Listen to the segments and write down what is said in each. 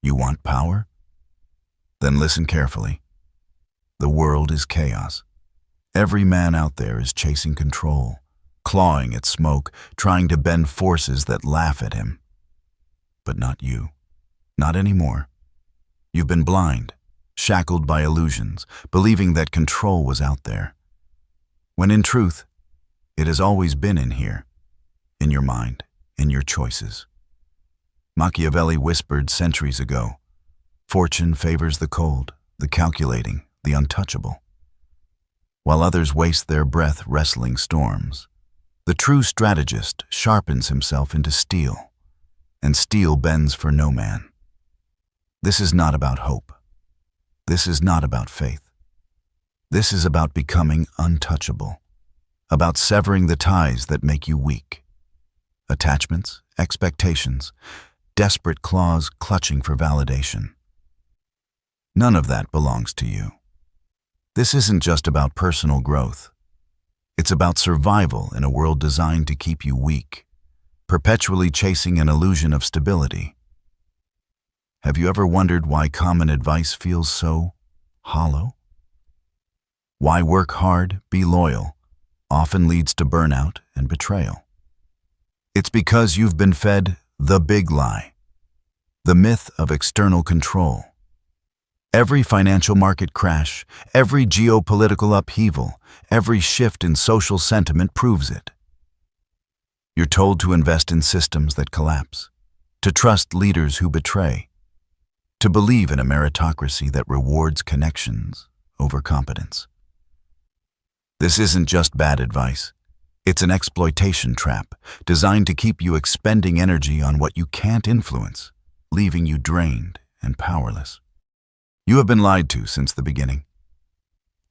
You want power? Then listen carefully. The world is chaos. Every man out there is chasing control, clawing at smoke, trying to bend forces that laugh at him. But not you. Not anymore. You've been blind, shackled by illusions, believing that control was out there. When in truth, it has always been in here, in your mind, in your choices. Machiavelli whispered centuries ago, "Fortune favors the cold, the calculating, the untouchable." While others waste their breath wrestling storms, the true strategist sharpens himself into steel, and steel bends for no man. This is not about hope. This is not about faith. This is about becoming untouchable, about severing the ties that make you weak. Attachments, expectations, desperate claws clutching for validation. None of that belongs to you. This isn't just about personal growth. It's about survival in a world designed to keep you weak, perpetually chasing an illusion of stability. Have you ever wondered why common advice feels so hollow? Why work hard, be loyal, often leads to burnout and betrayal? It's because you've been fed the big lie, the myth of external control. Every financial market crash, every geopolitical upheaval, every shift in social sentiment proves it. You're told to invest in systems that collapse, to trust leaders who betray, to believe in a meritocracy that rewards connections over competence. This isn't just bad advice. It's an exploitation trap designed to keep you expending energy on what you can't influence, leaving you drained and powerless. You have been lied to since the beginning.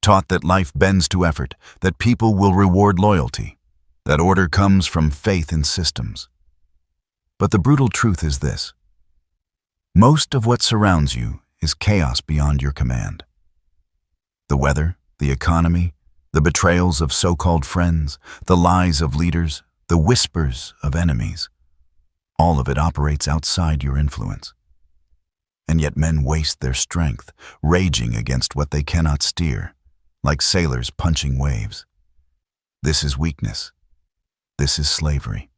Taught that life bends to effort, that people will reward loyalty, that order comes from faith in systems. But the brutal truth is this: most of what surrounds you is chaos beyond your command. The weather, the economy, the betrayals of so-called friends, the lies of leaders, the whispers of enemies, all of it operates outside your influence. And yet men waste their strength, raging against what they cannot steer, like sailors punching waves. This is weakness. This is slavery.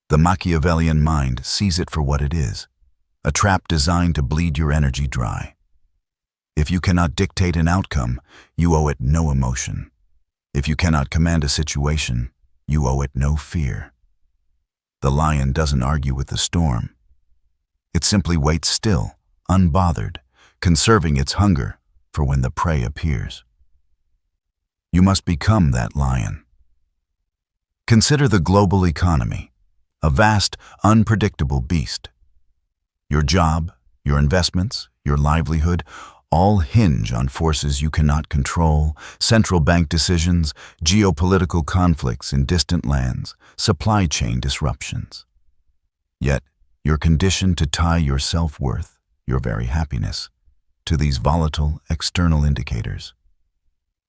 The Machiavellian mind sees it for what it is, a trap designed to bleed your energy dry. If you cannot dictate an outcome, you owe it no emotion. If you cannot command a situation, you owe it no fear. The lion doesn't argue with the storm. It simply waits still, unbothered, conserving its hunger for when the prey appears. You must become that lion. Consider the global economy, a vast, unpredictable beast. Your job, your investments, your livelihood, all hinge on forces you cannot control, central bank decisions, geopolitical conflicts in distant lands, supply chain disruptions. Yet, you're conditioned to tie your self-worth, your very happiness, to these volatile external indicators.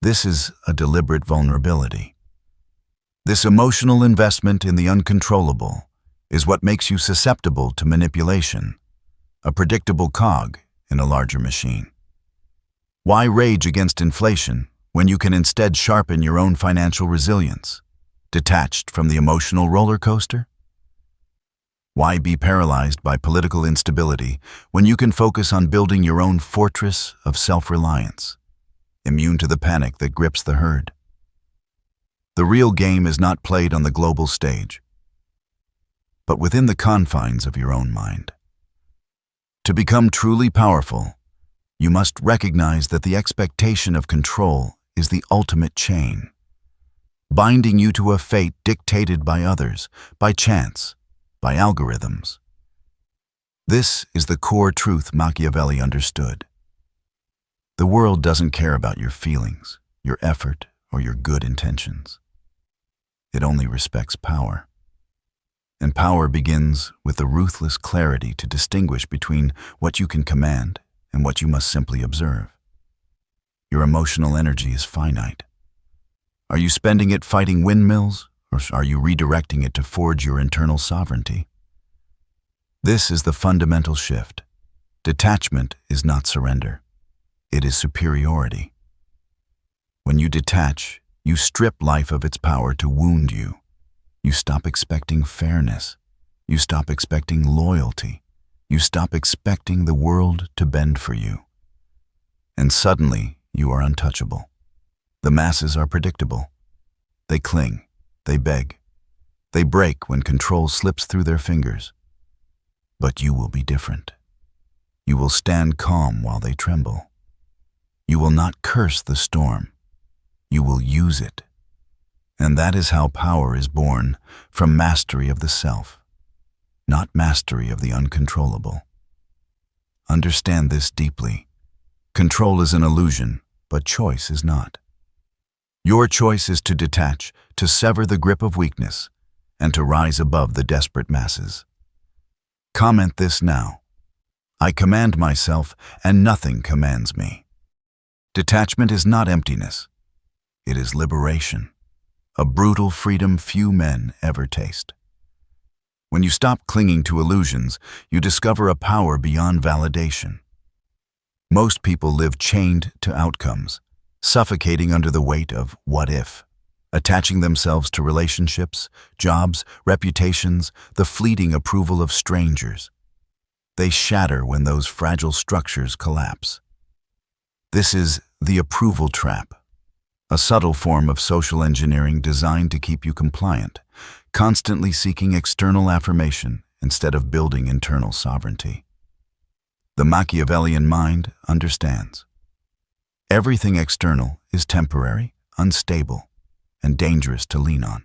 This is a deliberate vulnerability. This emotional investment in the uncontrollable is what makes you susceptible to manipulation, a predictable cog in a larger machine. Why rage against inflation when you can instead sharpen your own financial resilience, detached from the emotional roller coaster? Why be paralyzed by political instability when you can focus on building your own fortress of self-reliance, immune to the panic that grips the herd? The real game is not played on the global stage, but within the confines of your own mind. To become truly powerful, you must recognize that the expectation of control is the ultimate chain, binding you to a fate dictated by others, by chance, by algorithms. This is the core truth Machiavelli understood. The world doesn't care about your feelings, your effort, or your good intentions. It only respects power. And power begins with the ruthless clarity to distinguish between what you can command and what you must simply observe. Your emotional energy is finite. Are you spending it fighting windmills, or are you redirecting it to forge your internal sovereignty? This is the fundamental shift. Detachment is not surrender. It is superiority. When you detach, you strip life of its power to wound you. You stop expecting fairness. You stop expecting loyalty. You stop expecting the world to bend for you. And suddenly, you are untouchable. The masses are predictable. They cling. They beg. They break when control slips through their fingers. But you will be different. You will stand calm while they tremble. You will not curse the storm. You will use it. And that is how power is born, from mastery of the self, not mastery of the uncontrollable. Understand this deeply. Control is an illusion, but choice is not. Your choice is to detach, to sever the grip of weakness, and to rise above the desperate masses. Comment this now. I command myself, and nothing commands me. Detachment is not emptiness. It is liberation, a brutal freedom few men ever taste. When you stop clinging to illusions, you discover a power beyond validation. Most people live chained to outcomes, suffocating under the weight of what if, attaching themselves to relationships, jobs, reputations, the fleeting approval of strangers. They shatter when those fragile structures collapse. This is the approval trap, a subtle form of social engineering designed to keep you compliant, constantly seeking external affirmation instead of building internal sovereignty. The Machiavellian mind understands. Everything external is temporary, unstable, and dangerous to lean on.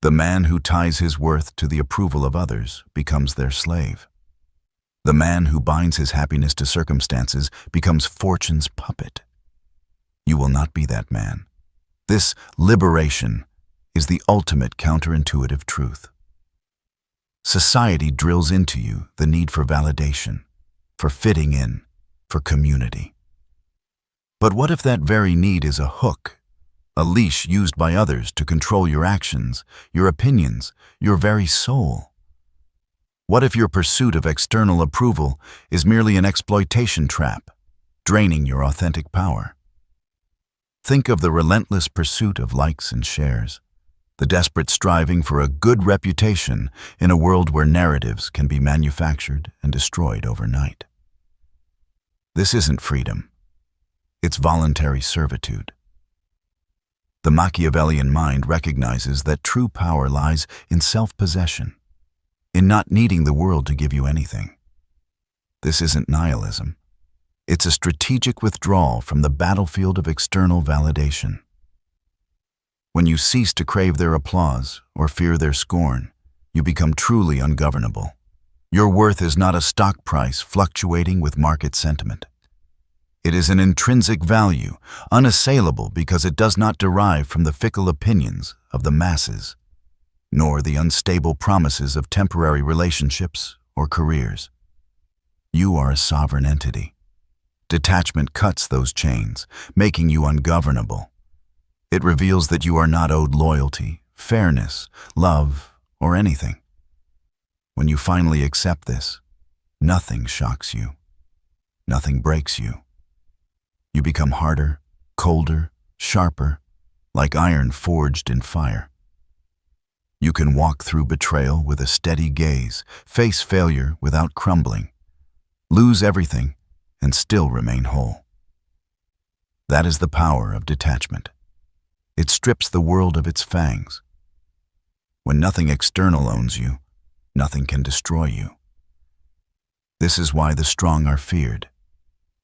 The man who ties his worth to the approval of others becomes their slave. The man who binds his happiness to circumstances becomes fortune's puppet. You will not be that man. This liberation is the ultimate counterintuitive truth. Society drills into you the need for validation, for fitting in, for community. But what if that very need is a hook, a leash used by others to control your actions, your opinions, your very soul? What if your pursuit of external approval is merely an exploitation trap, draining your authentic power? Think of the relentless pursuit of likes and shares, the desperate striving for a good reputation in a world where narratives can be manufactured and destroyed overnight. This isn't freedom. It's voluntary servitude. The Machiavellian mind recognizes that true power lies in self-possession, in not needing the world to give you anything. This isn't nihilism. It's a strategic withdrawal from the battlefield of external validation. When you cease to crave their applause or fear their scorn, you become truly ungovernable. Your worth is not a stock price fluctuating with market sentiment. It is an intrinsic value, unassailable because it does not derive from the fickle opinions of the masses, nor the unstable promises of temporary relationships or careers. You are a sovereign entity. Detachment cuts those chains, making you ungovernable. It reveals that you are not owed loyalty, fairness, love, or anything. When you finally accept this, nothing shocks you. Nothing breaks you. You become harder, colder, sharper, like iron forged in fire. You can walk through betrayal with a steady gaze, face failure without crumbling, lose everything, and still remain whole. That is the power of detachment. It strips the world of its fangs. When nothing external owns you, nothing can destroy you. This is why the strong are feared.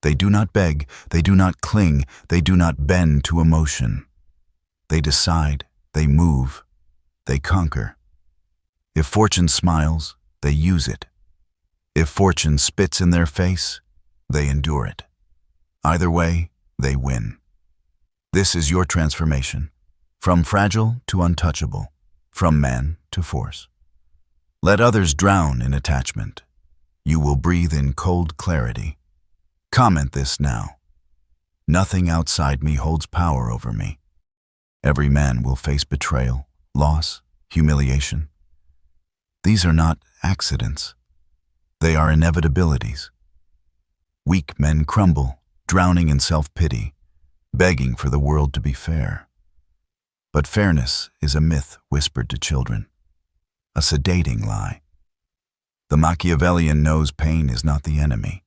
They do not beg, they do not cling, they do not bend to emotion. They decide, they move, they conquer. If fortune smiles, they use it. If fortune spits in their face, they endure it. Either way, they win. This is your transformation, from fragile to untouchable, from man to force. Let others drown in attachment. You will breathe in cold clarity. Comment this now. Nothing outside me holds power over me. Every man will face betrayal, loss, humiliation. These are not accidents. They are inevitabilities. Weak men crumble, drowning in self-pity, begging for the world to be fair. But fairness is a myth whispered to children, a sedating lie. The Machiavellian knows pain is not the enemy.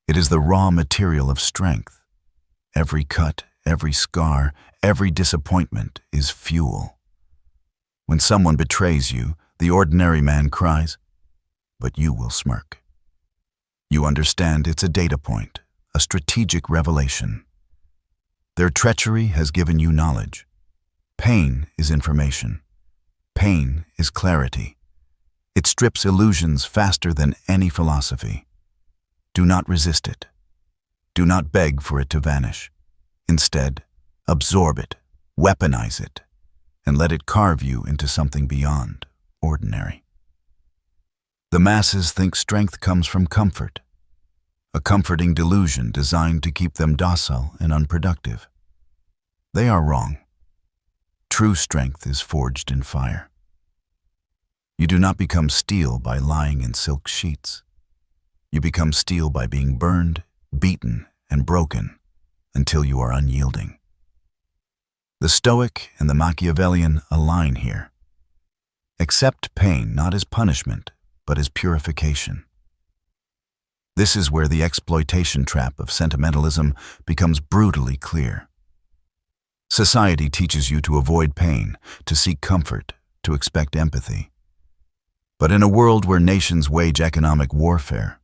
It is the raw material of strength. Every cut, every scar, every disappointment is fuel. When someone betrays you, the ordinary man cries, but you will smirk. You understand it's a data point, a strategic revelation. Their treachery has given you knowledge. Pain is information. Pain is clarity. It strips illusions faster than any philosophy. Do not resist it. Do not beg for it to vanish. Instead, absorb it, weaponize it, and let it carve you into something beyond ordinary. The masses think strength comes from comfort, a comforting delusion designed to keep them docile and unproductive. They are wrong. True strength is forged in fire. You do not become steel by lying in silk sheets. You become steel by being burned, beaten, and broken until you are unyielding. The Stoic and the Machiavellian align here. Accept pain not as punishment, but as purification. This is where the exploitation trap of sentimentalism becomes brutally clear. Society teaches you to avoid pain, to seek comfort, to expect empathy. But in a world where nations wage economic warfare,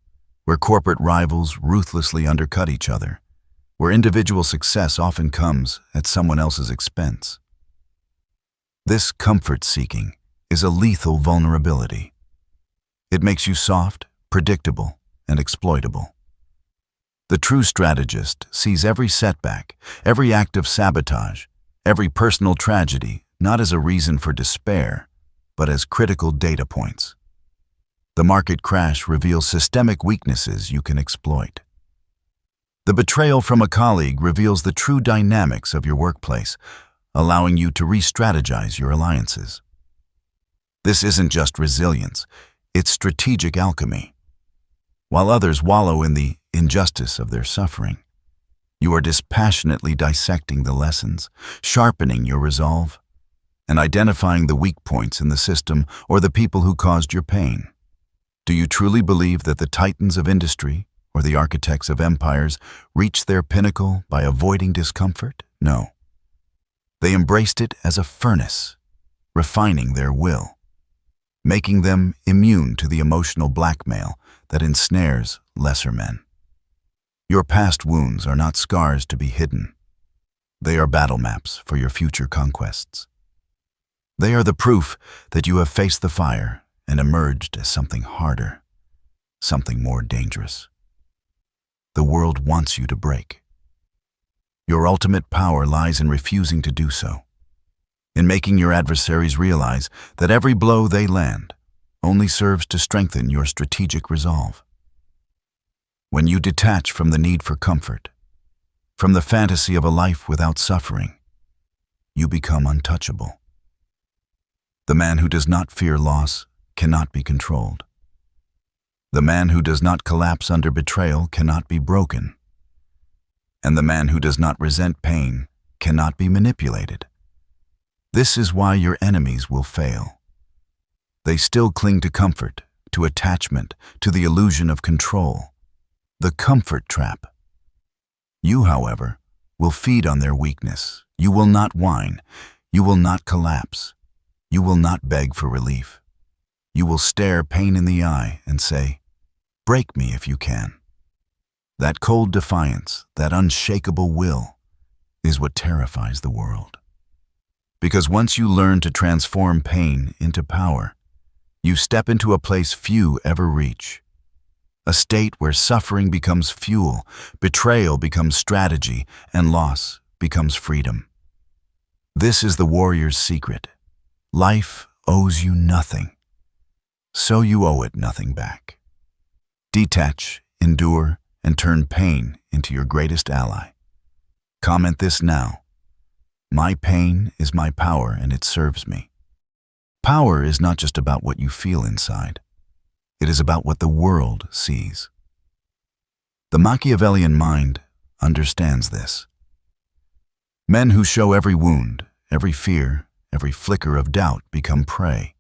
where corporate rivals ruthlessly undercut each other, where individual success often comes at someone else's expense, this comfort-seeking is a lethal vulnerability. It makes you soft, predictable, and exploitable. The true strategist sees every setback, every act of sabotage, every personal tragedy not as a reason for despair, but as critical data points. The market crash reveals systemic weaknesses you can exploit. The betrayal from a colleague reveals the true dynamics of your workplace, allowing you to re-strategize your alliances. This isn't just resilience, it's strategic alchemy. While others wallow in the injustice of their suffering, you are dispassionately dissecting the lessons, sharpening your resolve, and identifying the weak points in the system or the people who caused your pain. Do you truly believe that the titans of industry or the architects of empires reached their pinnacle by avoiding discomfort? No. They embraced it as a furnace, refining their will, making them immune to the emotional blackmail that ensnares lesser men. Your past wounds are not scars to be hidden. They are battle maps for your future conquests. They are the proof that you have faced the fire and emerged as something harder, something more dangerous. The world wants you to break. Your ultimate power lies in refusing to do so, in making your adversaries realize that every blow they land only serves to strengthen your strategic resolve. When you detach from the need for comfort, from the fantasy of a life without suffering, you become untouchable. The man who does not fear loss cannot be controlled. The man who does not collapse under betrayal cannot be broken. And the man who does not resent pain cannot be manipulated. This is why your enemies will fail. They still cling to comfort, to attachment, to the illusion of control, the comfort trap. You, however, will feed on their weakness. You will not whine. You will not collapse. You will not beg for relief. You will stare pain in the eye and say, "Break me if you can." That cold defiance, that unshakable will, is what terrifies the world. Because once you learn to transform pain into power, you step into a place few ever reach. A state where suffering becomes fuel, betrayal becomes strategy, and loss becomes freedom. This is the warrior's secret. Life owes you nothing, so you owe it nothing back. Detach, endure, and turn pain into your greatest ally. Comment this now. My pain is my power and it serves me. Power is not just about what you feel inside. It is about what the world sees. The Machiavellian mind understands this. Men who show every wound, every fear, every flicker of doubt become prey.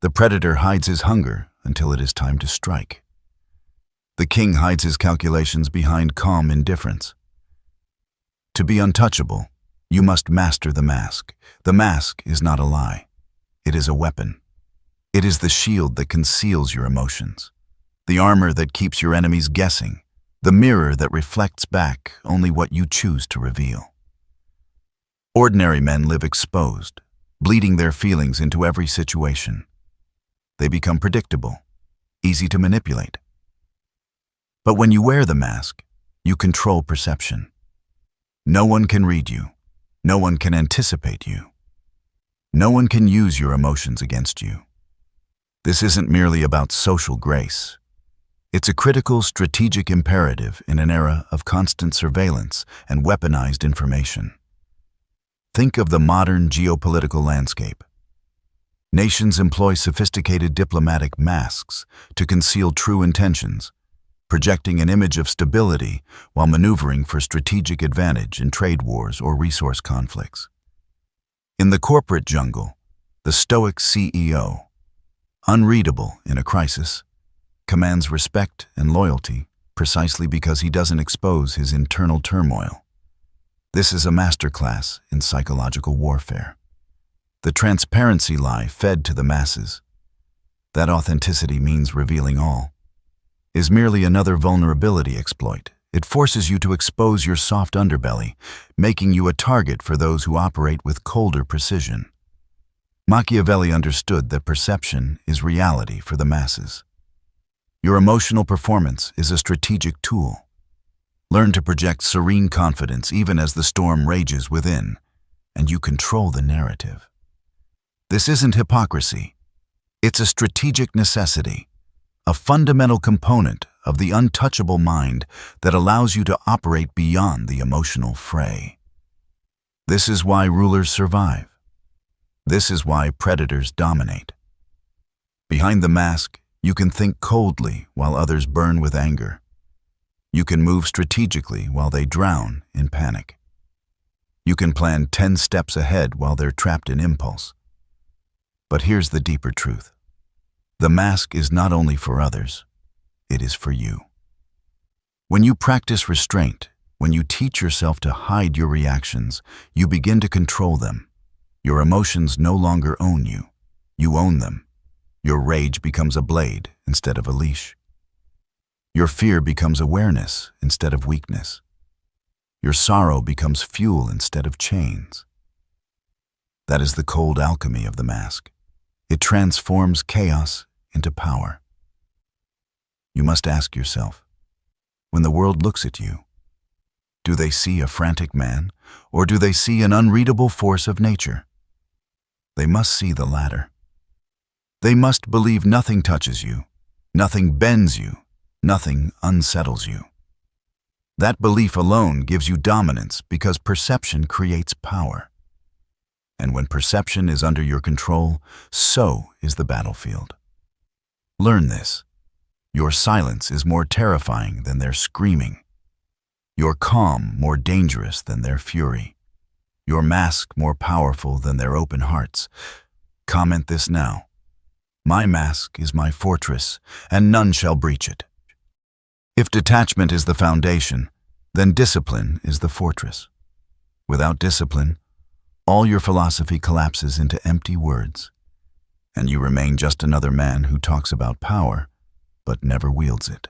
The predator hides his hunger until it is time to strike. The king hides his calculations behind calm indifference. To be untouchable, you must master the mask. The mask is not a lie. It is a weapon. It is the shield that conceals your emotions, the armor that keeps your enemies guessing, the mirror that reflects back only what you choose to reveal. Ordinary men live exposed, bleeding their feelings into every situation. They become predictable, easy to manipulate. But when you wear the mask, you control perception. No one can read you. No one can anticipate you. No one can use your emotions against you. This isn't merely about social grace. It's a critical strategic imperative in an era of constant surveillance and weaponized information. Think of the modern geopolitical landscape. Nations employ sophisticated diplomatic masks to conceal true intentions, projecting an image of stability while maneuvering for strategic advantage in trade wars or resource conflicts. In the corporate jungle, the stoic CEO, unreadable in a crisis, commands respect and loyalty precisely because he doesn't expose his internal turmoil. This is a masterclass in psychological warfare. The transparency lie fed to the masses, that authenticity means revealing all, is merely another vulnerability exploit. It forces you to expose your soft underbelly, making you a target for those who operate with colder precision. Machiavelli understood that perception is reality for the masses. Your emotional performance is a strategic tool. Learn to project serene confidence even as the storm rages within, and you control the narrative. This isn't hypocrisy. It's a strategic necessity, a fundamental component of the untouchable mind that allows you to operate beyond the emotional fray. This is why rulers survive. This is why predators dominate. Behind the mask, you can think coldly while others burn with anger. You can move strategically while they drown in panic. You can plan 10 steps ahead while they're trapped in impulse. But here's the deeper truth. The mask is not only for others, it is for you. When you practice restraint, when you teach yourself to hide your reactions, you begin to control them. Your emotions no longer own you. You own them. Your rage becomes a blade instead of a leash. Your fear becomes awareness instead of weakness. Your sorrow becomes fuel instead of chains. That is the cold alchemy of the mask. It transforms chaos into power. You must ask yourself, when the world looks at you, do they see a frantic man, or do they see an unreadable force of nature? They must see the latter. They must believe nothing touches you, nothing bends you, nothing unsettles you. That belief alone gives you dominance because perception creates power. And when perception is under your control, so is the battlefield. Learn this. Your silence is more terrifying than their screaming. Your calm more dangerous than their fury. Your mask more powerful than their open hearts. Comment this now. My mask is my fortress, and none shall breach it. If detachment is the foundation, then discipline is the fortress. Without discipline, all your philosophy collapses into empty words, and you remain just another man who talks about power, but never wields it.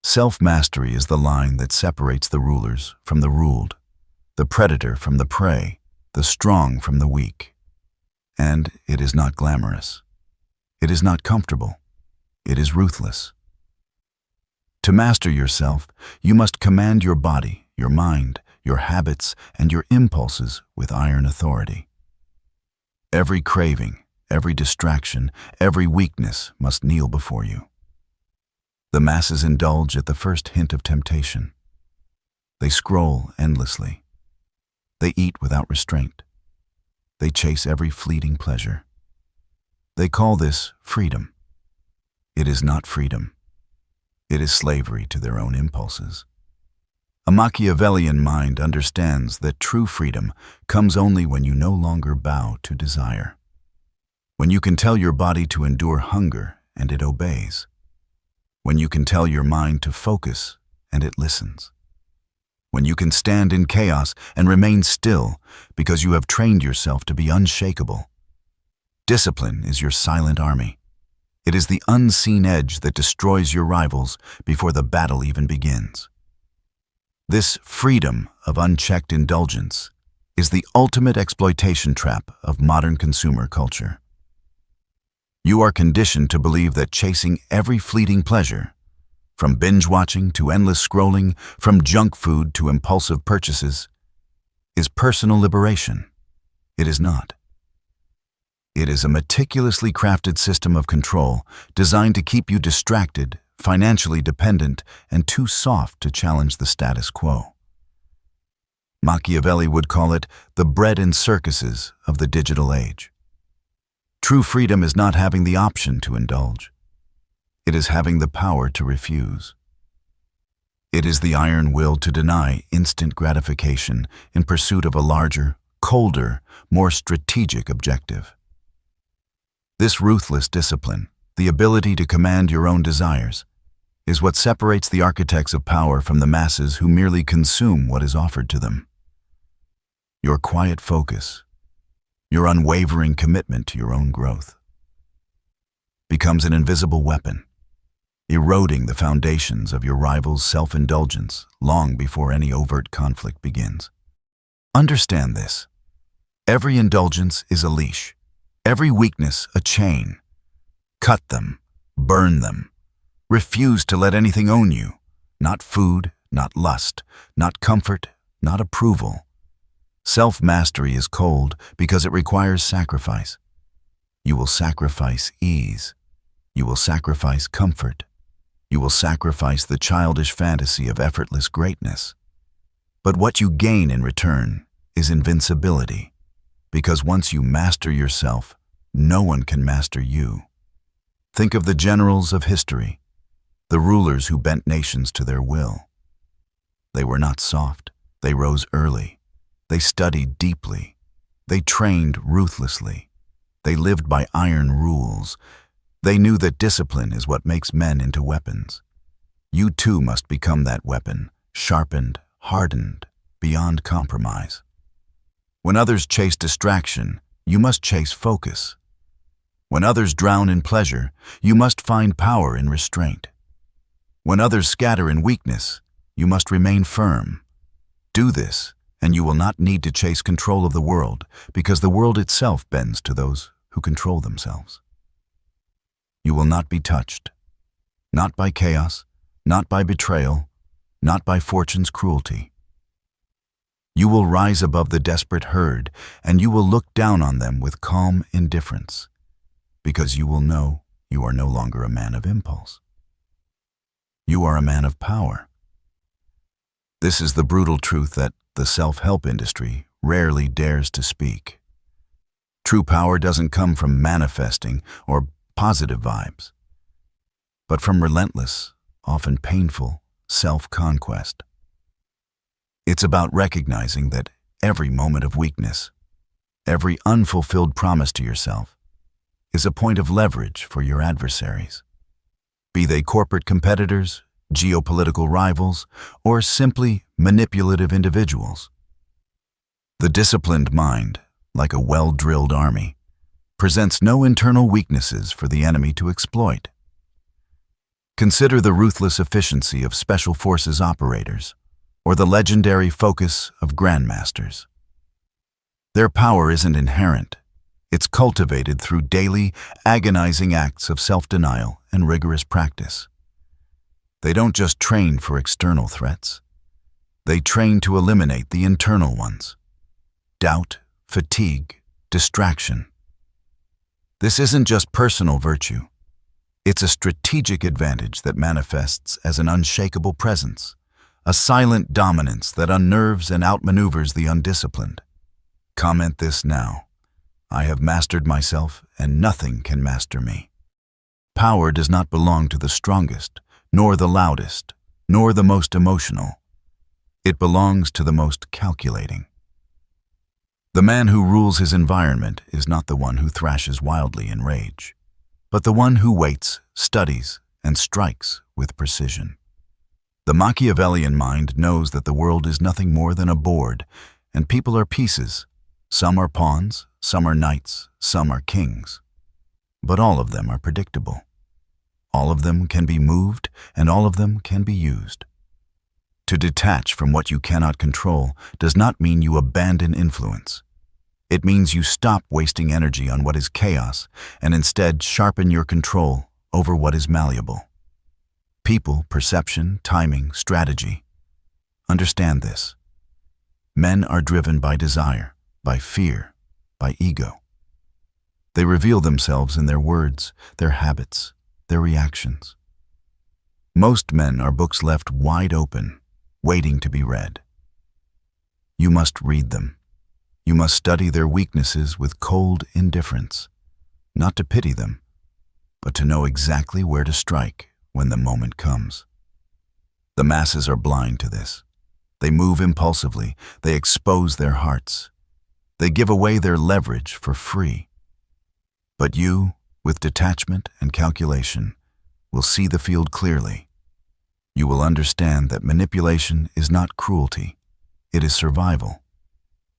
Self-mastery is the line that separates the rulers from the ruled, the predator from the prey, the strong from the weak. And it is not glamorous. It is not comfortable. It is ruthless. To master yourself, you must command your body, your mind, your habits, and your impulses with iron authority. Every craving, every distraction, every weakness must kneel before you. The masses indulge at the first hint of temptation. They scroll endlessly. They eat without restraint. They chase every fleeting pleasure. They call this freedom. It is not freedom. It is slavery to their own impulses. A Machiavellian mind understands that true freedom comes only when you no longer bow to desire. When you can tell your body to endure hunger and it obeys. When you can tell your mind to focus and it listens. When you can stand in chaos and remain still because you have trained yourself to be unshakable. Discipline is your silent army. It is the unseen edge that destroys your rivals before the battle even begins. This freedom of unchecked indulgence is the ultimate exploitation trap of modern consumer culture. You are conditioned to believe that chasing every fleeting pleasure, from binge-watching to endless scrolling, from junk food to impulsive purchases, is personal liberation. It is not. It is a meticulously crafted system of control designed to keep you distracted, financially dependent, and too soft to challenge the status quo. Machiavelli would call it the bread and circuses of the digital age. True freedom is not having the option to indulge. It is having the power to refuse. It is the iron will to deny instant gratification in pursuit of a larger, colder, more strategic objective. This ruthless discipline, the ability to command your own desires, is what separates the architects of power from the masses who merely consume what is offered to them. Your quiet focus, your unwavering commitment to your own growth, becomes an invisible weapon, eroding the foundations of your rival's self-indulgence long before any overt conflict begins. Understand this. Every indulgence is a leash, every weakness a chain. Cut them, burn them. Refuse to let anything own you, not food, not lust, not comfort, not approval. Self-mastery is cold because it requires sacrifice. You will sacrifice ease. You will sacrifice comfort. You will sacrifice the childish fantasy of effortless greatness. But what you gain in return is invincibility, because once you master yourself, no one can master you. Think of the generals of history, the rulers who bent nations to their will. They were not soft. They rose early. They studied deeply. They trained ruthlessly. They lived by iron rules. They knew that discipline is what makes men into weapons. You too must become that weapon, sharpened, hardened, beyond compromise. When others chase distraction, you must chase focus. When others drown in pleasure, you must find power in restraint. When others scatter in weakness, you must remain firm. Do this, and you will not need to chase control of the world, because the world itself bends to those who control themselves. You will not be touched, not by chaos, not by betrayal, not by fortune's cruelty. You will rise above the desperate herd, and you will look down on them with calm indifference, because you will know you are no longer a man of impulse. You are a man of power. This is the brutal truth that the self-help industry rarely dares to speak. True power doesn't come from manifesting or positive vibes, but from relentless, often painful, self-conquest. It's about recognizing that every moment of weakness, every unfulfilled promise to yourself, is a point of leverage for your adversaries. Be they corporate competitors, geopolitical rivals, or simply manipulative individuals. The disciplined mind, like a well-drilled army, presents no internal weaknesses for the enemy to exploit. Consider the ruthless efficiency of special forces operators, or the legendary focus of grandmasters. Their power isn't inherent. It's cultivated through daily, agonizing acts of self-denial and rigorous practice. They don't just train for external threats. They train to eliminate the internal ones: doubt, fatigue, distraction. This isn't just personal virtue. It's a strategic advantage that manifests as an unshakable presence, a silent dominance that unnerves and outmaneuvers the undisciplined. Comment this now. I have mastered myself, and nothing can master me. Power does not belong to the strongest, nor the loudest, nor the most emotional. It belongs to the most calculating. The man who rules his environment is not the one who thrashes wildly in rage, but the one who waits, studies, and strikes with precision. The Machiavellian mind knows that the world is nothing more than a board, and people are pieces. Some are pawns, some are knights, some are kings. But all of them are predictable. All of them can be moved, and all of them can be used. To detach from what you cannot control does not mean you abandon influence. It means you stop wasting energy on what is chaos and instead sharpen your control over what is malleable. People, perception, timing, strategy. Understand this. Men are driven by desire, by fear, by ego. They reveal themselves in their words, their habits, their reactions. Most men are books left wide open, waiting to be read. You must read them. You must study their weaknesses with cold indifference, not to pity them, but to know exactly where to strike when the moment comes. The masses are blind to this. They move impulsively. They expose their hearts. They give away their leverage for free. But you, with detachment and calculation, will see the field clearly. You will understand that manipulation is not cruelty. It is survival.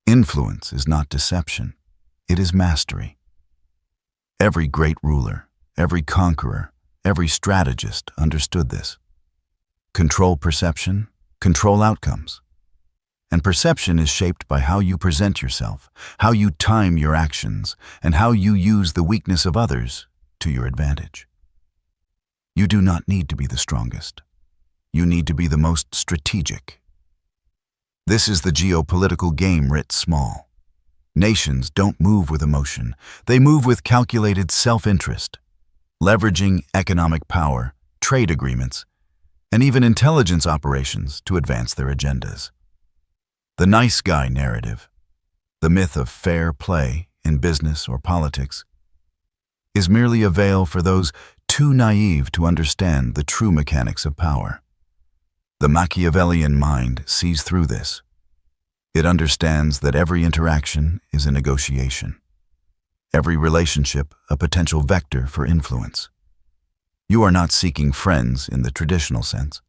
Influence is not deception. It is mastery. Every great ruler, every conqueror, every strategist understood this. Control perception, control outcomes. And perception is shaped by how you present yourself, how you time your actions, and how you use the weakness of others to your advantage. You do not need to be the strongest. You need to be the most strategic. This is the geopolitical game writ small. Nations don't move with emotion. They move with calculated self-interest, leveraging economic power, trade agreements, and even intelligence operations to advance their agendas. The nice guy narrative, the myth of fair play in business or politics, is merely a veil for those too naive to understand the true mechanics of power. The Machiavellian mind sees through this. It understands that every interaction is a negotiation, every relationship a potential vector for influence. You are not seeking friends in the traditional sense,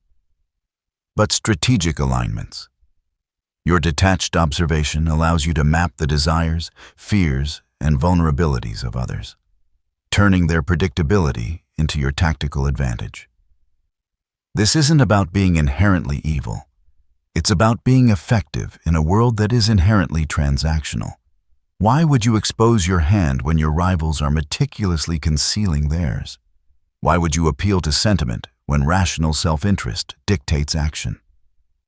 but strategic alignments. Your detached observation allows you to map the desires, fears, and vulnerabilities of others, turning their predictability into your tactical advantage. This isn't about being inherently evil. It's about being effective in a world that is inherently transactional. Why would you expose your hand when your rivals are meticulously concealing theirs? Why would you appeal to sentiment when rational self-interest dictates action?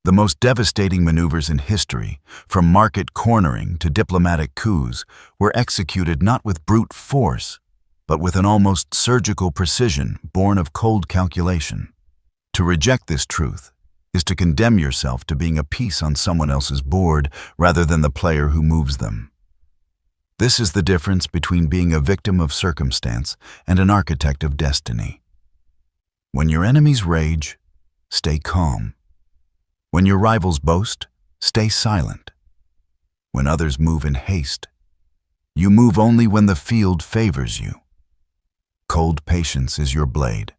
The most devastating maneuvers in history, from market cornering to diplomatic coups, were executed not with brute force, but with an almost surgical precision born of cold calculation. To reject this truth is to condemn yourself to being a piece on someone else's board rather than the player who moves them. This is the difference between being a victim of circumstance and an architect of destiny. When your enemies rage, stay calm. When your rivals boast, stay silent. When others move in haste, you move only when the field favors you. Cold patience is your blade.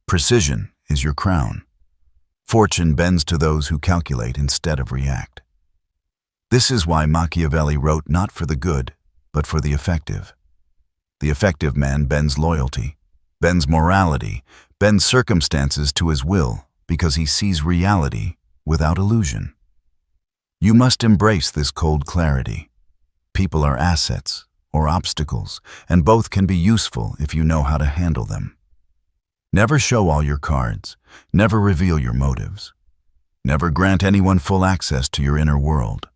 Precision is your crown. Fortune bends to those who calculate instead of react. This is why Machiavelli wrote not for the good, but for the effective. The effective man bends loyalty, bends morality, bends circumstances to his will because he sees reality without illusion. You must embrace this cold clarity. People are assets or obstacles, and both can be useful if you know how to handle them. Never show all your cards. Never reveal your motives. Never grant anyone full access to your inner world.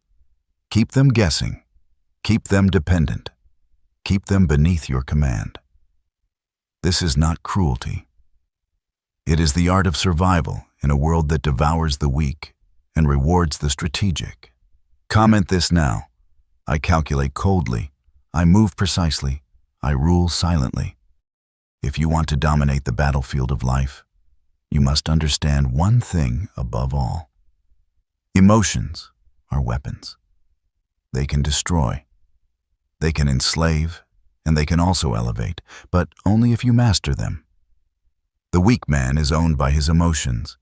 Keep them guessing. Keep them dependent. Keep them beneath your command. This is not cruelty. It is the art of survival in a world that devours the weak and rewards the strategic. Comment this now. I calculate coldly. I move precisely. I rule silently. If you want to dominate the battlefield of life, you must understand one thing above all. Emotions are weapons. They can destroy, they can enslave, and they can also elevate, but only if you master them. The weak man is owned by his emotions.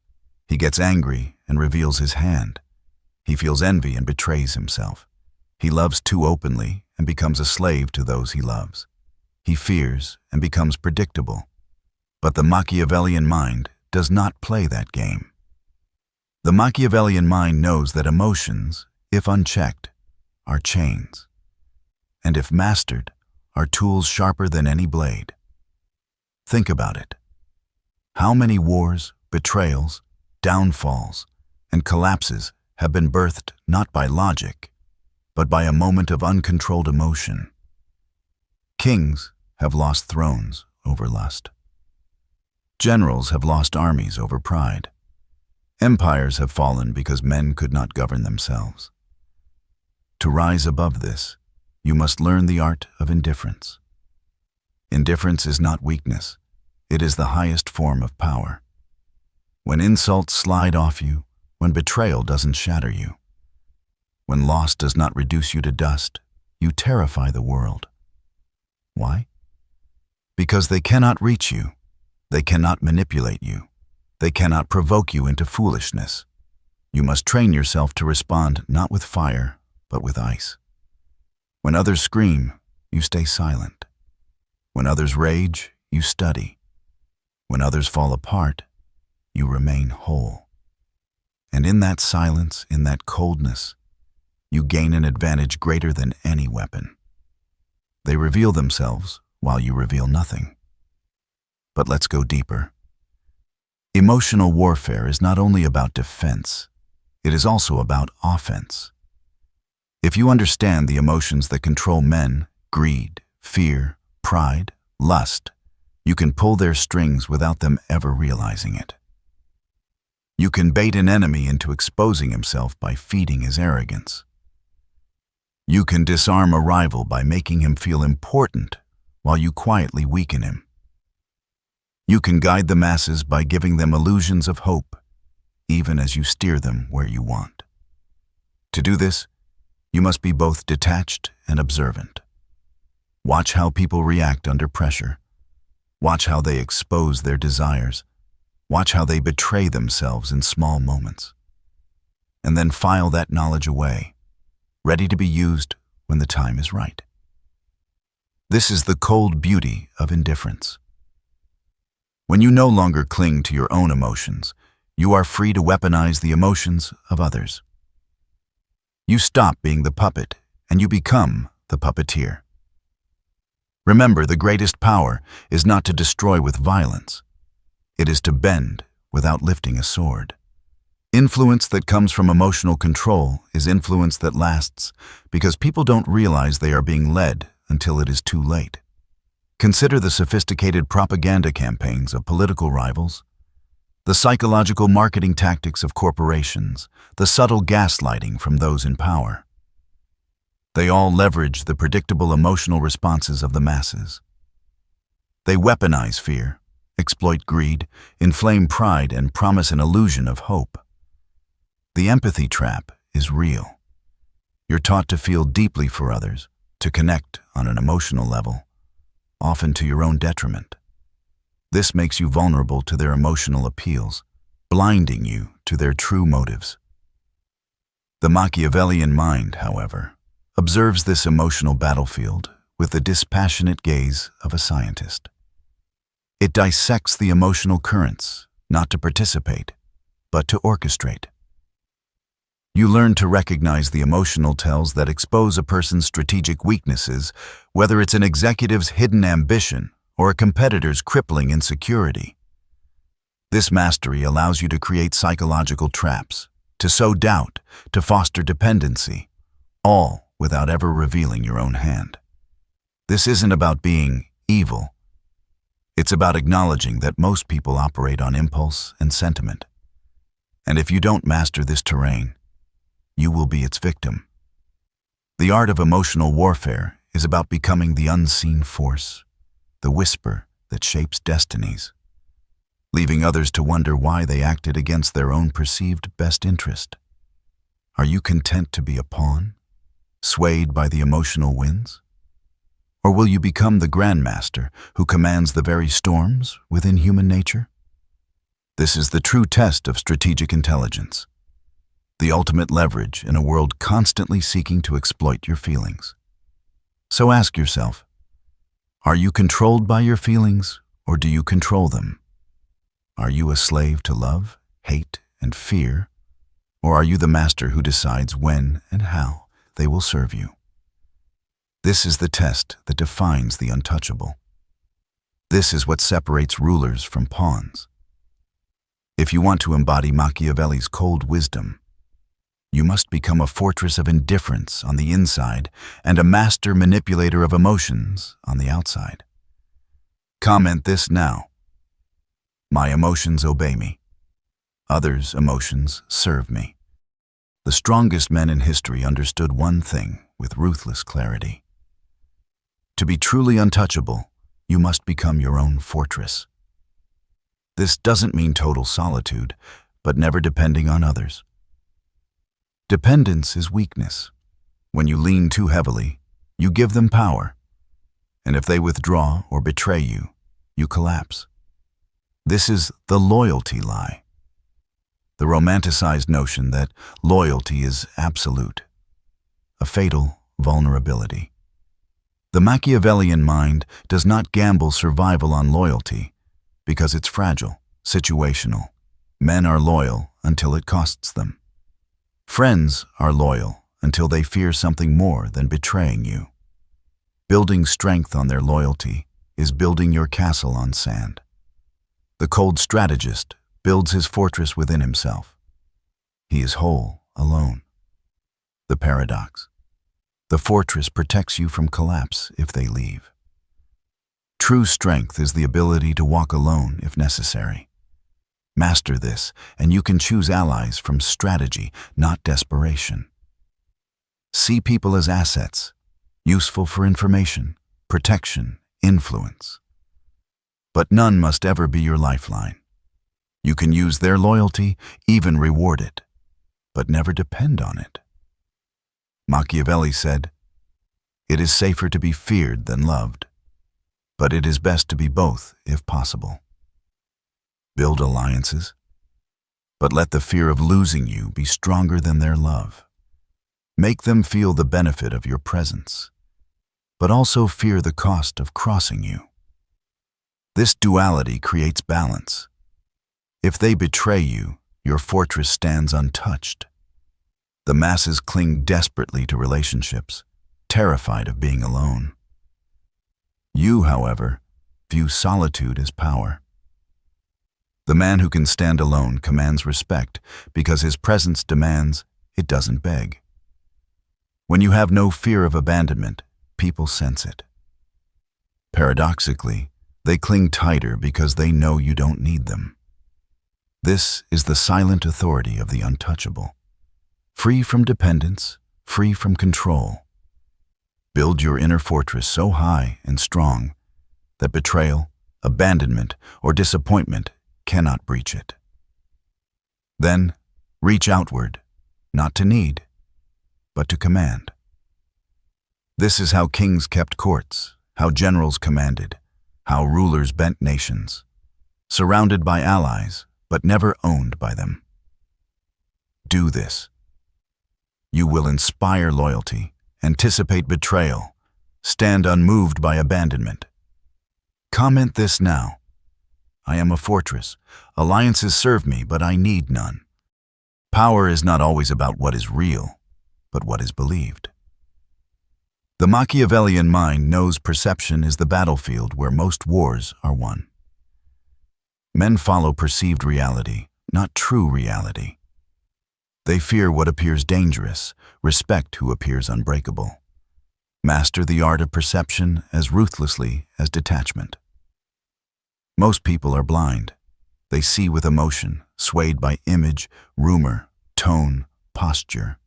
He gets angry and reveals his hand. He feels envy and betrays himself. He loves too openly and becomes a slave to those he loves. He fears and becomes predictable. But the Machiavellian mind does not play that game. The Machiavellian mind knows that emotions, if unchecked, are chains, and if mastered, are tools sharper than any blade. Think about it. How many wars, betrayals, downfalls, and collapses have been birthed not by logic, but by a moment of uncontrolled emotion? Kings have lost thrones over lust. Generals have lost armies over pride. Empires have fallen because men could not govern themselves. To rise above this, you must learn the art of indifference. Indifference is not weakness. It is the highest form of power. When insults slide off you, when betrayal doesn't shatter you, when loss does not reduce you to dust, you terrify the world. Why? Because they cannot reach you. They cannot manipulate you. They cannot provoke you into foolishness. You must train yourself to respond not with fire, but with ice. When others scream, you stay silent. When others rage, you study. When others fall apart, you remain whole. And in that silence, in that coldness, you gain an advantage greater than any weapon. They reveal themselves while you reveal nothing. But let's go deeper. Emotional warfare is not only about defense, it is also about offense. If you understand the emotions that control men, greed, fear, pride, lust, you can pull their strings without them ever realizing it. You can bait an enemy into exposing himself by feeding his arrogance. You can disarm a rival by making him feel important while you quietly weaken him. You can guide the masses by giving them illusions of hope, even as you steer them where you want. To do this, you must be both detached and observant. Watch how people react under pressure. Watch how they expose their desires. Watch how they betray themselves in small moments. And then file that knowledge away, ready to be used when the time is right. This is the cold beauty of indifference. When you no longer cling to your own emotions, you are free to weaponize the emotions of others. You stop being the puppet and you become the puppeteer. Remember, the greatest power is not to destroy with violence. It is to bend without lifting a sword. Influence that comes from emotional control is influence that lasts because people don't realize they are being led until it is too late. Consider the sophisticated propaganda campaigns of political rivals, the psychological marketing tactics of corporations, the subtle gaslighting from those in power. They all leverage the predictable emotional responses of the masses. They weaponize fear, exploit greed, inflame pride, and promise an illusion of hope. The empathy trap is real. You're taught to feel deeply for others, to connect on an emotional level, often to your own detriment. This makes you vulnerable to their emotional appeals, blinding you to their true motives. The Machiavellian mind, however, observes this emotional battlefield with the dispassionate gaze of a scientist. It dissects the emotional currents, not to participate, but to orchestrate. You learn to recognize the emotional tells that expose a person's strategic weaknesses, whether it's an executive's hidden ambition or a competitor's crippling insecurity. This mastery allows you to create psychological traps, to sow doubt, to foster dependency, all without ever revealing your own hand. This isn't about being evil. It's about acknowledging that most people operate on impulse and sentiment. And if you don't master this terrain, you will be its victim. The art of emotional warfare is about becoming the unseen force, the whisper that shapes destinies. leaving others to wonder why they acted against their own perceived best interest. Are you content to be a pawn, swayed by the emotional winds? Or will you become the grandmaster who commands the very storms within human nature? This is the true test of strategic intelligence, the ultimate leverage in a world constantly seeking to exploit your feelings. So ask yourself, are you controlled by your feelings, or do you control them? Are you a slave to love, hate, and fear, or are you the master who decides when and how they will serve you? This is the test that defines the untouchable. This is what separates rulers from pawns. If you want to embody Machiavelli's cold wisdom, you must become a fortress of indifference on the inside and a master manipulator of emotions on the outside. Comment this now. My emotions obey me. Others' emotions serve me. The strongest men in history understood one thing with ruthless clarity. To be truly untouchable, you must become your own fortress. This doesn't mean total solitude, but never depending on others. Dependence is weakness. When you lean too heavily, you give them power. And if they withdraw or betray you, you collapse. This is the loyalty lie. The romanticized notion that loyalty is absolute. A fatal vulnerability. The Machiavellian mind does not gamble survival on loyalty because it's fragile, situational. Men are loyal until it costs them. Friends are loyal until they fear something more than betraying you. Building strength on their loyalty is building your castle on sand. The cold strategist builds his fortress within himself. He is whole alone. The paradox. The fortress protects you from collapse if they leave. True strength is the ability to walk alone if necessary. Master this, and you can choose allies from strategy, not desperation. See people as assets, useful for information, protection, influence. But none must ever be your lifeline. You can use their loyalty, even reward it, but never depend on it. Machiavelli said, "It is safer to be feared than loved, but it is best to be both if possible." Build alliances, but let the fear of losing you be stronger than their love. Make them feel the benefit of your presence, but also fear the cost of crossing you. This duality creates balance. If they betray you, your fortress stands untouched. The masses cling desperately to relationships, terrified of being alone. You, however, view solitude as power. The man who can stand alone commands respect because his presence demands, it doesn't beg. When you have no fear of abandonment, people sense it. Paradoxically, they cling tighter because they know you don't need them. This is the silent authority of the untouchable. Free from dependence, free from control. Build your inner fortress so high and strong that betrayal, abandonment, or disappointment cannot breach it. Then, reach outward, not to need, but to command. This is how kings kept courts, how generals commanded, how rulers bent nations, surrounded by allies, but never owned by them. Do this. You will inspire loyalty, anticipate betrayal, stand unmoved by abandonment. Comment this now. I am a fortress. Alliances serve me, but I need none. Power is not always about what is real, but what is believed. The Machiavellian mind knows perception is the battlefield where most wars are won. Men follow perceived reality, not true reality. They fear what appears dangerous, respect who appears unbreakable. Master the art of perception as ruthlessly as detachment. Most people are blind. They see with emotion, swayed by image, rumor, tone, posture.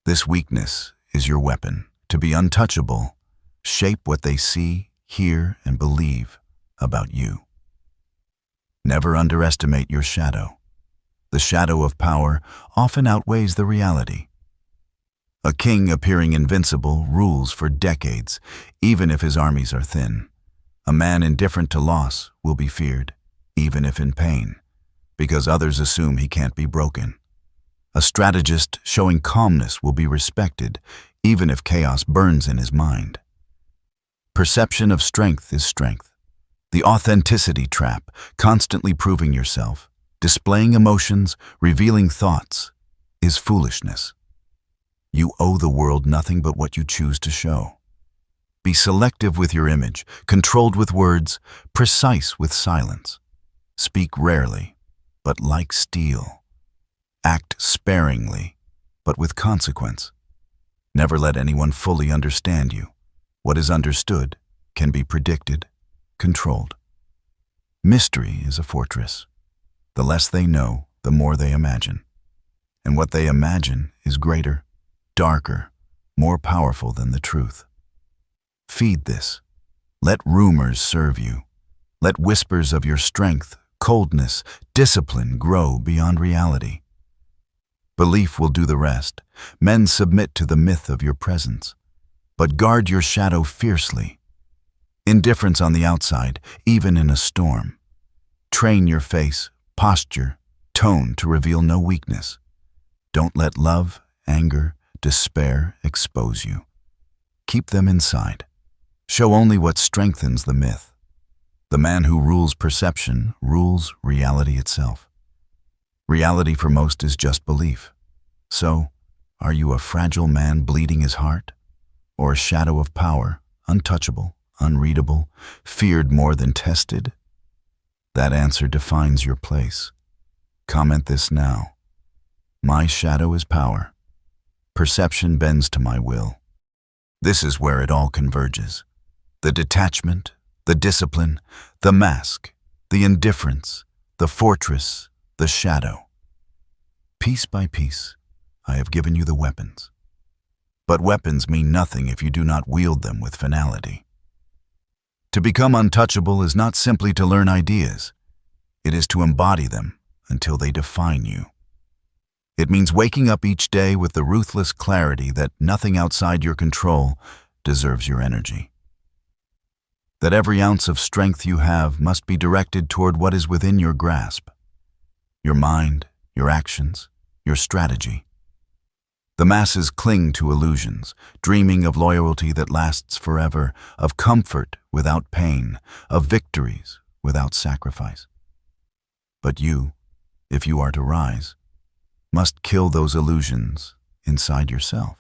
This weakness is your weapon. To be untouchable, shape what they see, hear, and believe about you. Never underestimate your shadow. The shadow of power often outweighs the reality. A king appearing invincible rules for decades, even if his armies are thin. A man indifferent to loss will be feared, even if in pain, because others assume he can't be broken. A strategist showing calmness will be respected, even if chaos burns in his mind. Perception of strength is strength. The authenticity trap, constantly proving yourself, displaying emotions, revealing thoughts, is foolishness. You owe the world nothing but what you choose to show. Be selective with your image, controlled with words, precise with silence. Speak rarely, but like steel. Act sparingly, but with consequence. Never let anyone fully understand you. What is understood can be predicted, controlled. Mystery is a fortress. The less they know, the more they imagine. And what they imagine is greater, darker, more powerful than the truth. Feed this. Let rumors serve you. Let whispers of your strength, coldness, discipline grow beyond reality. Belief will do the rest. Men submit to the myth of your presence. But guard your shadow fiercely. Indifference on the outside, even in a storm. Train your face, posture, tone to reveal no weakness. Don't let love, anger, despair expose you. Keep them inside. Show only what strengthens the myth. The man who rules perception rules reality itself. Reality for most is just belief. So, are you a fragile man bleeding his heart? Or a shadow of power, untouchable, unreadable, feared more than tested? That answer defines your place. Comment this now. My shadow is power. Perception bends to my will. This is where it all converges. The detachment, the discipline, the mask, the indifference, the fortress, the shadow. Piece by piece, I have given you the weapons. But weapons mean nothing if you do not wield them with finality. To become untouchable is not simply to learn ideas. It is to embody them until they define you. It means waking up each day with the ruthless clarity that nothing outside your control deserves your energy. That every ounce of strength you have must be directed toward what is within your grasp. Your mind, your actions, your strategy. The masses cling to illusions, dreaming of loyalty that lasts forever, of comfort without pain, of victories without sacrifice. But you, if you are to rise, must kill those illusions inside yourself.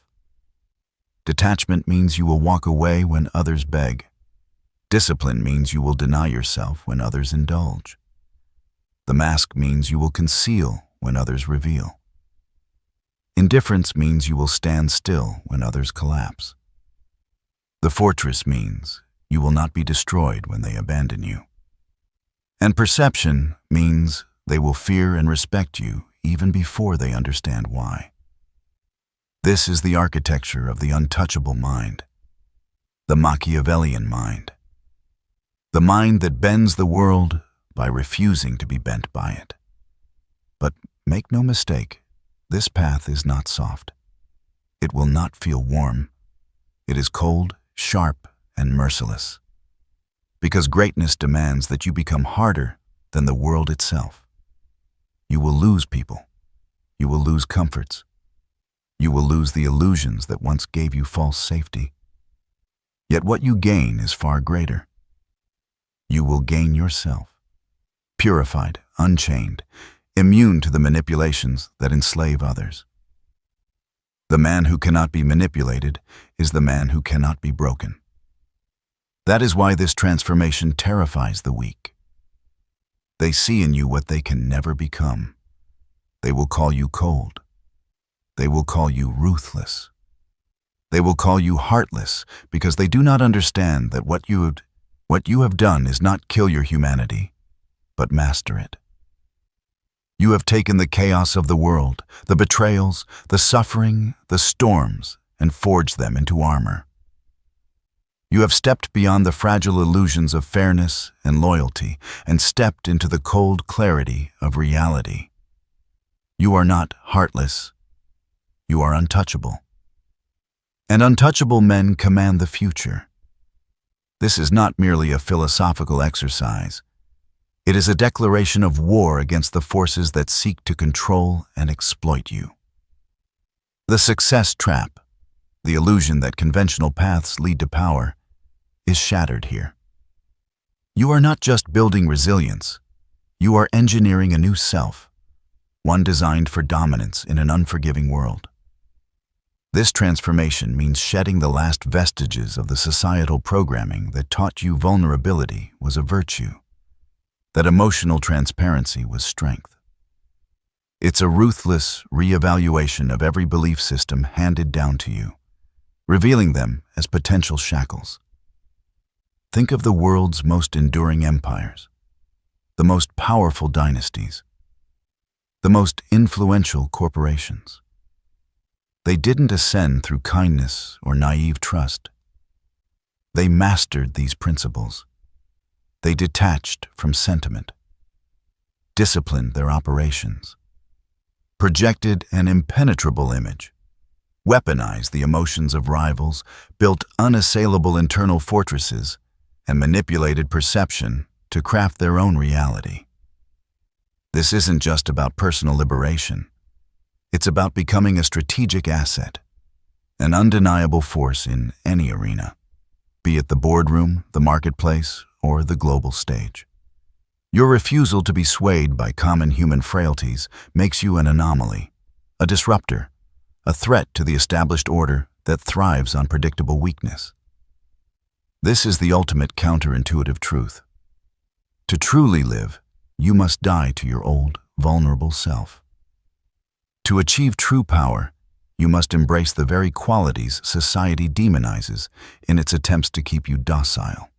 Detachment means you will walk away when others beg. Discipline means you will deny yourself when others indulge. The mask means you will conceal when others reveal. Indifference means you will stand still when others collapse. The fortress means you will not be destroyed when they abandon you. And perception means they will fear and respect you even before they understand why. This is the architecture of the untouchable mind, the Machiavellian mind. The mind that bends the world by refusing to be bent by it. But make no mistake, this path is not soft. It will not feel warm. It is cold, sharp, and merciless. Because greatness demands that you become harder than the world itself. You will lose people. You will lose comforts. You will lose the illusions that once gave you false safety. Yet what you gain is far greater. You will gain yourself, purified, unchained, immune to the manipulations that enslave others. The man who cannot be manipulated is the man who cannot be broken. That is why this transformation terrifies the weak. They see in you what they can never become. They will call you cold. They will call you ruthless. They will call you heartless because they do not understand that what you have done is not kill your humanity, but master it. You have taken the chaos of the world, the betrayals, the suffering, the storms, and forged them into armor. You have stepped beyond the fragile illusions of fairness and loyalty and stepped into the cold clarity of reality. You are not heartless. You are untouchable. And untouchable men command the future. This is not merely a philosophical exercise. It is a declaration of war against the forces that seek to control and exploit you. The success trap, the illusion that conventional paths lead to power, is shattered here. You are not just building resilience. You are engineering a new self, one designed for dominance in an unforgiving world. This transformation means shedding the last vestiges of the societal programming that taught you vulnerability was a virtue, that emotional transparency was strength. It's a ruthless reevaluation of every belief system handed down to you, revealing them as potential shackles. Think of the world's most enduring empires, the most powerful dynasties, the most influential corporations. They didn't ascend through kindness or naive trust. They mastered these principles. They detached from sentiment, disciplined their operations, projected an impenetrable image, weaponized the emotions of rivals, built unassailable internal fortresses, and manipulated perception to craft their own reality. This isn't just about personal liberation. It's about becoming a strategic asset, an undeniable force in any arena, be it the boardroom, the marketplace, or the global stage. Your refusal to be swayed by common human frailties makes you an anomaly, a disruptor, a threat to the established order that thrives on predictable weakness. This is the ultimate counterintuitive truth. To truly live, you must die to your old, vulnerable self. To achieve true power, you must embrace the very qualities society demonizes in its attempts to keep you docile.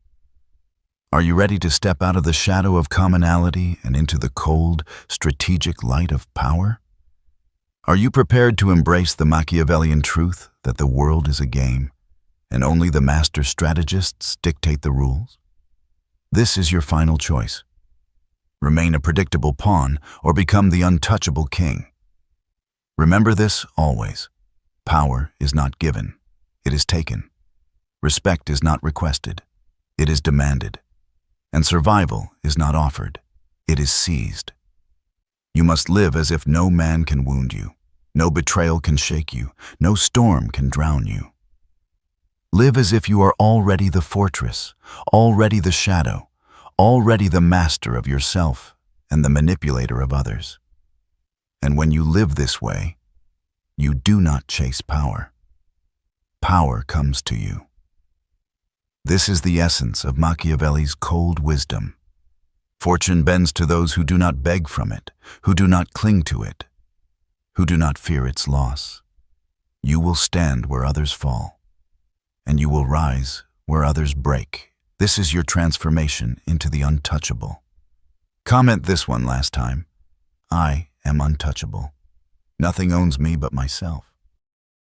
Are you ready to step out of the shadow of commonality and into the cold, strategic light of power? Are you prepared to embrace the Machiavellian truth that the world is a game, and only the master strategists dictate the rules? This is your final choice. Remain a predictable pawn or become the untouchable king. Remember this always. Power is not given, it is taken. Respect is not requested, it is demanded. And survival is not offered, it is seized. You must live as if no man can wound you, no betrayal can shake you, no storm can drown you. Live as if you are already the fortress, already the shadow, already the master of yourself and the manipulator of others. And when you live this way, you do not chase power. Power comes to you. This is the essence of Machiavelli's cold wisdom. Fortune bends to those who do not beg from it, who do not cling to it, who do not fear its loss. You will stand where others fall, and you will rise where others break. This is your transformation into the untouchable. Comment this one last time. I am untouchable. Nothing owns me but myself.